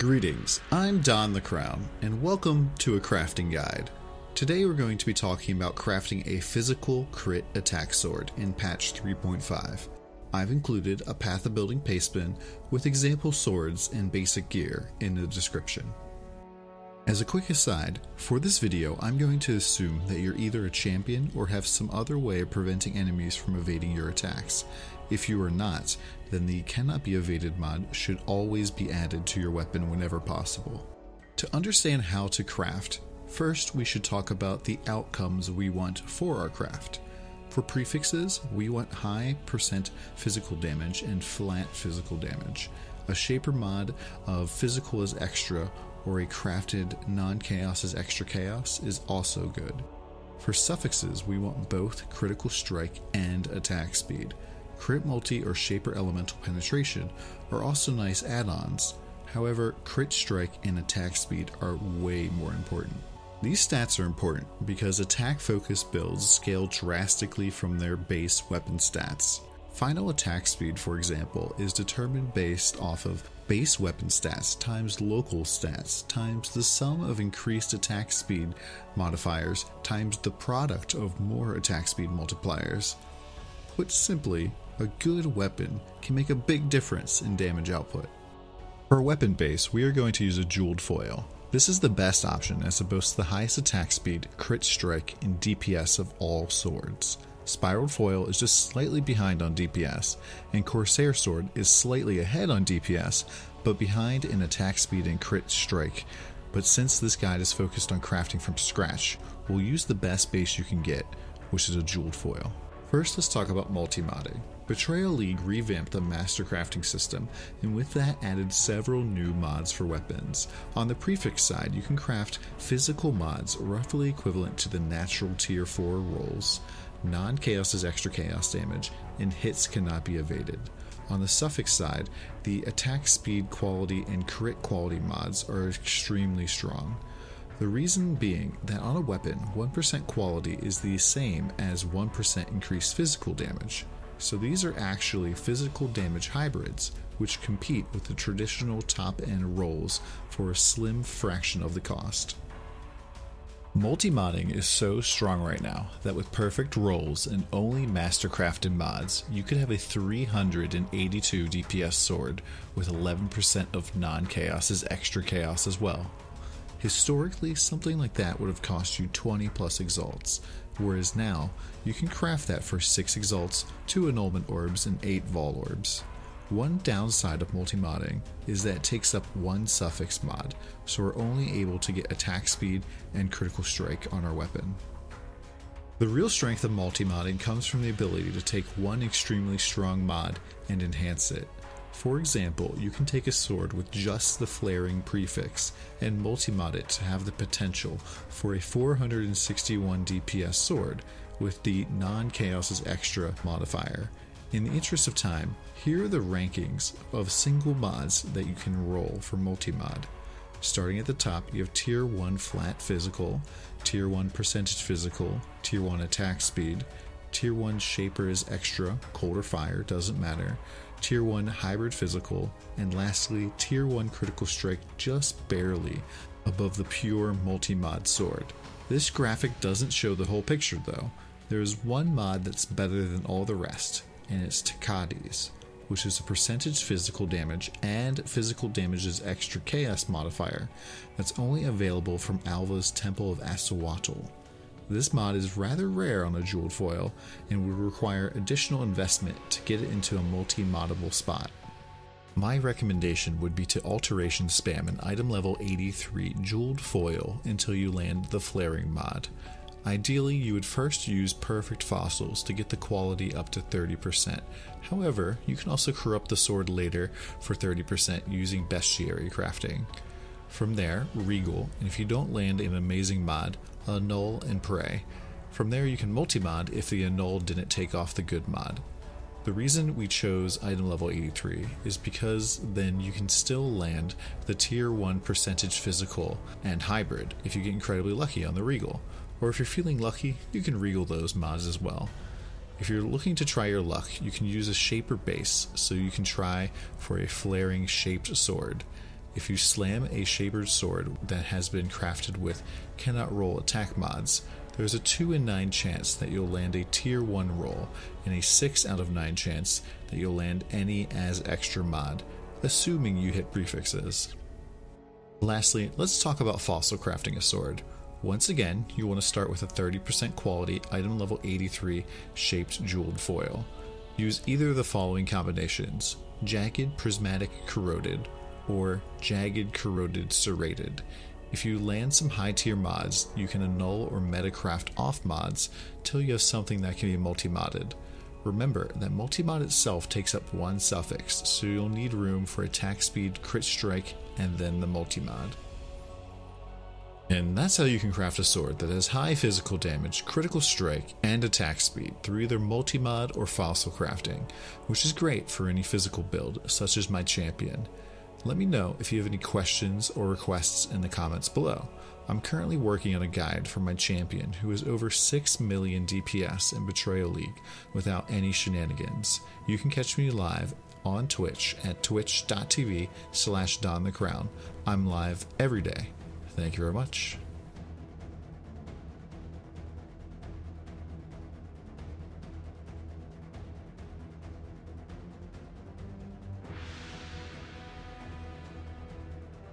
Greetings, I'm DonTheCrown, and welcome to a crafting guide. Today we're going to be talking about crafting a physical crit attack sword in patch 3.5. I've included a Path of Building pastebin with example swords and basic gear in the description. As a quick aside, for this video I'm going to assume that you're either a champion or have some other way of preventing enemies from evading your attacks. If you are not, then the cannot be evaded mod should always be added to your weapon whenever possible. To understand how to craft, first we should talk about the outcomes we want for our craft. For prefixes, we want high % physical damage and flat physical damage. A shaper mod of physical is extra or a crafted non-chaos is extra chaos is also good. For suffixes, we want both critical strike and attack speed. Crit multi or shaper elemental penetration are also nice add-ons. However, crit strike and attack speed are way more important. These stats are important because attack focus builds scale drastically from their base weapon stats. Final attack speed, for example, is determined based off of base weapon stats times local stats times the sum of increased attack speed modifiers times the product of more attack speed multipliers. Put simply, a good weapon can make a big difference in damage output. For a weapon base, we are going to use a jeweled foil. This is the best option as it boasts the highest attack speed, crit strike, and DPS of all swords. Spiraled foil is just slightly behind on DPS, and Corsair sword is slightly ahead on DPS, but behind in attack speed and crit strike. But since this guide is focused on crafting from scratch, we'll use the best base you can get, which is a jeweled foil. First, let's talk about multi-modding. Betrayal League revamped the master crafting system, and with that added several new mods for weapons. On the prefix side, you can craft physical mods roughly equivalent to the natural tier 4 rolls. Non-chaos is extra chaos damage, and hits cannot be evaded. On the suffix side, the attack speed quality and crit quality mods are extremely strong. The reason being that on a weapon, 1% quality is the same as 1% increased physical damage. So these are actually physical damage hybrids, which compete with the traditional top-end rolls for a slim fraction of the cost. Multi-modding is so strong right now that with perfect rolls and only master-crafted mods, you could have a 382 DPS sword with 11% of non-chaos as extra chaos as well. Historically, something like that would have cost you 20 plus exalts, whereas now, you can craft that for 6 exalts, 2 annulment orbs, and 8 vol orbs. One downside of multi-modding is that it takes up 1 suffix mod, so we're only able to get attack speed and critical strike on our weapon. The real strength of multi-modding comes from the ability to take one extremely strong mod and enhance it. For example, you can take a sword with just the flaring prefix and multi-mod it to have the potential for a 461 DPS sword with the non-chaos is extra modifier. In the interest of time, here are the rankings of single mods that you can roll for multi-mod. Starting at the top, you have Tier 1 flat physical, Tier 1 percentage physical, Tier 1 attack speed, Tier 1 shaper is extra, cold or fire, doesn't matter, Tier 1 hybrid physical, and lastly Tier 1 critical strike just barely above the pure multi-mod sword. This graphic doesn't show the whole picture though. There is one mod that's better than all the rest, and it's Takadi's, which is a percentage physical damage and physical damage's extra chaos modifier that's only available from Alva's Temple of Asawatl. This mod is rather rare on a jeweled foil and would require additional investment to get it into a multi-moddable spot. My recommendation would be to alteration spam an item level 83 jeweled foil until you land the flaring mod. Ideally, you would first use perfect fossils to get the quality up to 30%. However, you can also corrupt the sword later for 30% using bestiary crafting. From there, regal, and if you don't land an amazing mod, annul and pray. From there you can multi-mod if the annul didn't take off the good mod. The reason we chose item level 83 is because then you can still land the tier 1 percentage physical and hybrid if you get incredibly lucky on the regal. Or if you're feeling lucky, you can regal those mods as well. If you're looking to try your luck, you can use a shaper base, so you can try for a flaring shaped sword. if you slam a shapered sword that has been crafted with cannot roll attack mods, there's a 2 in 9 chance that you'll land a tier 1 roll and a 6 out of 9 chance that you'll land any as extra mod, assuming you hit prefixes. Lastly, let's talk about fossil crafting a sword. Once again, you want to start with a 30% quality item level 83 shaped jeweled foil. Use either of the following combinations: jagged prismatic corroded or jagged corroded serrated. If you land some high tier mods, you can annul or metacraft off mods till you have something that can be multi-modded. Remember that multi-mod itself takes up 1 suffix, so you'll need room for attack speed, crit strike, and then the multi-mod. And that's how you can craft a sword that has high physical damage, critical strike, and attack speed through either multi-mod or fossil crafting, which is great for any physical build, such as my champion. Let me know if you have any questions or requests in the comments below. I'm currently working on a guide for my champion who is over 6 million DPS in Betrayal League without any shenanigans. You can catch me live on Twitch at twitch.tv/DonTheCrown. I'm live every day. Thank you very much.